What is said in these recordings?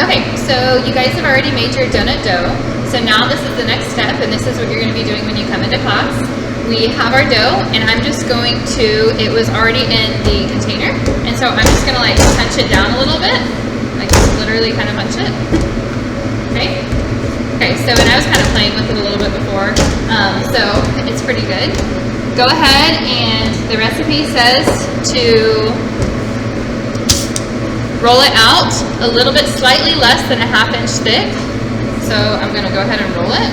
Okay, so you guys have already made your donut dough. So now this is the next step, and this is what you're going to be doing when you come into class. We have our dough, and I'm just going to, it was already in the container, and so I'm just going to like punch it down a little bit, like literally kind of punch it. Okay? Okay, so, and I was kind of playing with it a little bit before, so it's pretty good. Go ahead, and the recipe says to roll it out a little bit, slightly less than a 1/2 inch thick. So I'm going to go ahead and roll it.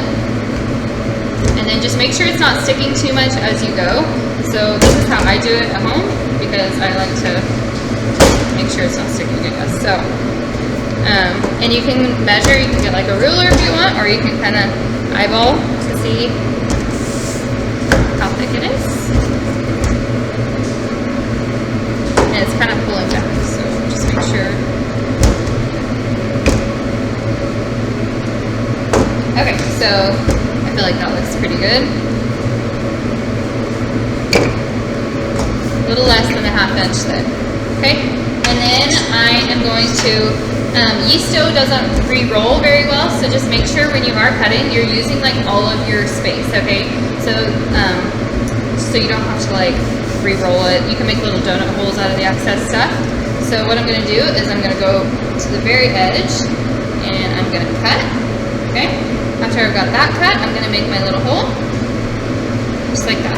And then just make sure it's not sticking too much as you go. So this is how I do it at home because I like to make sure it's not sticking, I guess. So, and you can measure, you can get like a ruler if you want, or you can kind of eyeball to see how thick it is. And it's kind of pulling back, so just make sure. Okay, so I feel like that looks pretty good. A little less than a 1/2 inch thick. Okay, and then I am going to, yeast dough doesn't re-roll very well, so just make sure when you are cutting, you're using like all of your space, okay? So, so you don't have to like re-roll it. You can make little donut holes out of the excess stuff. So what I'm going to do is I'm going to go to the very edge and I'm going to cut, okay? After I've got that cut, I'm going to make my little hole, just like that.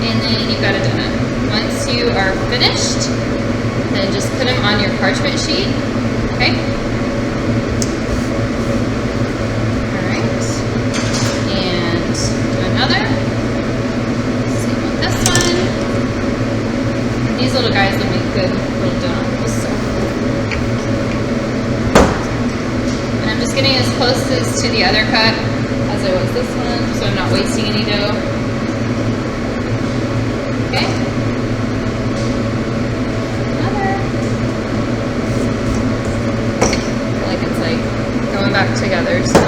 And then you've got a donut. Once you are finished, then just put them on your parchment sheet, okay? Alright. And do another. Same with this one. These little guys will make good little donut holes, so. And I'm just getting as close as to the other cut as I was this one, so I'm not wasting any dough. Okay. Another. I feel like it's like going back together, so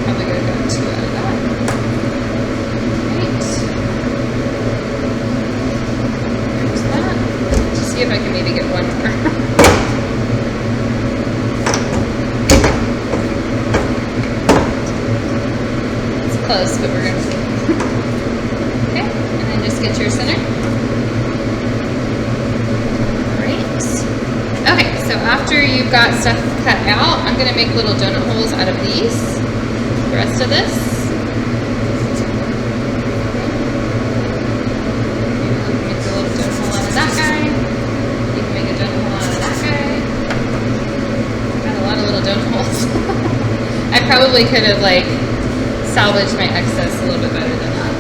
probably gonna go 2 out of that. Right. There's that. Let's see if I can maybe get one more. Close, but we're gonna see. Okay, and then just get your center. Alright. Okay, so after you've got stuff cut out, I'm gonna make little donut holes out of these. The rest of this. You can make a little donut hole out of that guy. You can make a donut hole out of that guy. Got a lot of little donut holes. I probably could have like salvage my excess a little bit better than that.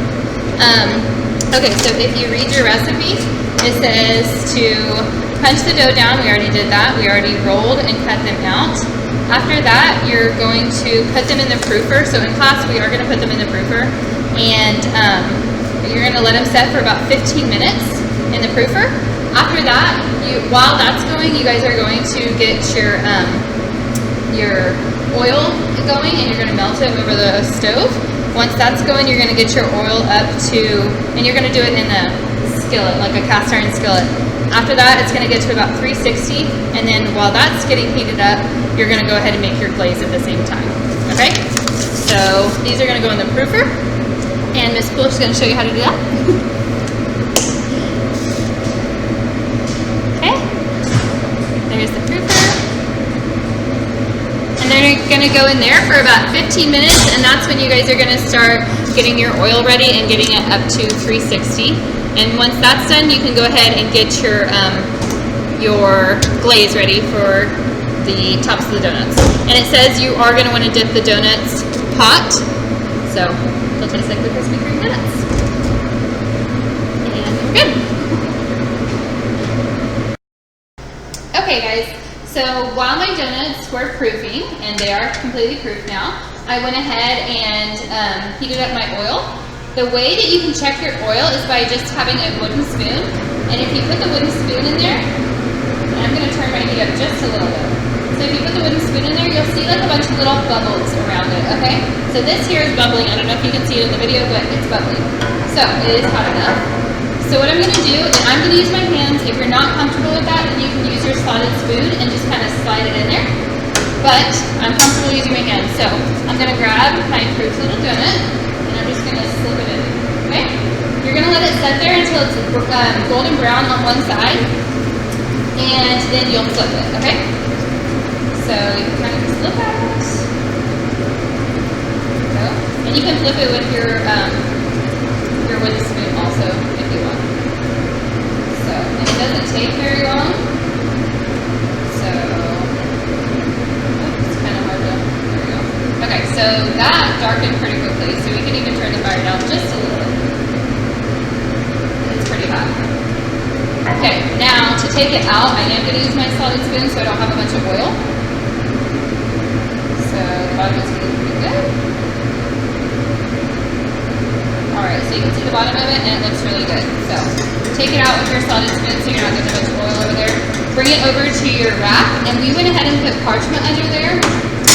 Okay, so if you read your recipe, it says to punch the dough down. We already did that. We already rolled and cut them out. After that, you're going to put them in the proofer. So in class, we are going to put them in the proofer. And you're going to let them set for about 15 minutes in the proofer. After that, while that's going, you guys are going to get your oil going, and you're going to melt it over the stove. Once that's going, you're going to get your oil up to, and you're going to do it in a skillet, like a cast iron skillet. After that, it's going to get to about 360, and then while that's getting heated up, you're going to go ahead and make your glaze at the same time. Okay? So these are going to go in the proofer, and Miss Poole is going to show you how to do that. Okay? There's the proofer. They're going to go in there for about 15 minutes, and that's when you guys are going to start getting your oil ready and getting it up to 360. And once that's done, you can go ahead and get your glaze ready for the tops of the donuts. And it says you are going to want to dip the donuts hot, so they'll taste like the Krispy Kreme donuts. And we're good. Okay, guys. So while my donuts were proofing, and they are completely proof now, I went ahead and heated up my oil. The way that you can check your oil is by just having a wooden spoon. And if you put the wooden spoon in there, and I'm going to turn my heat up just a little bit. So if you put the wooden spoon in there, you'll see like a bunch of little bubbles around it, okay? So this here is bubbling. I don't know if you can see it in the video, but it's bubbling. So it is hot enough. So what I'm going to do is I'm going to use my hands. If you're not comfortable with that, can use your slotted spoon and just kind of slide it in there. But I'm comfortable using my hand. So I'm gonna grab my Fruits Little Donut and I'm just gonna slip it in, okay? You're gonna let it sit there until it's golden brown on one side, and then you'll flip it, okay? So you can kind of just flip out. Go. And you can flip it with your wooden spoon also, if you want. So, and it doesn't take very long. So, it's kind of hard to, there we go. Okay, so that darkened pretty quickly, so we can even turn the fire down just a little. It's pretty hot. Okay, now to take it out, I am going to use my slotted spoon so I don't have a bunch of oil. So the bottom is getting pretty good. Alright, so you can see the bottom of it and it looks really good. So take it out with your slotted spoon so you're not getting a bunch of oil over there. Bring it over to your rack, and we went ahead and put parchment under there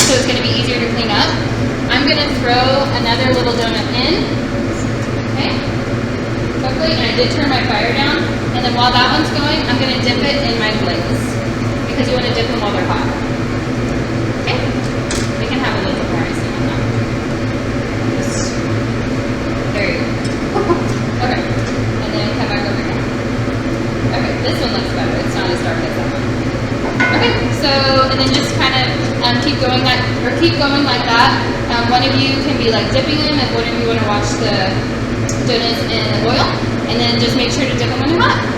so it's going to be easier to clean up. I'm going to throw another little donut in. Okay? Quickly, and I did turn my fire down. And then while that one's going, I'm going to dip it in my glaze because you want to dip them while they're hot. Okay? We can have a little bit more icing on that. There you go. Okay. And then come back over here. Okay, this one looks better. It's not as dark as that one. Okay, so, and then just kind of keep going like that. One of you can be like dipping them if one of you want to watch the donuts in oil. And then just make sure to dip them when they're hot.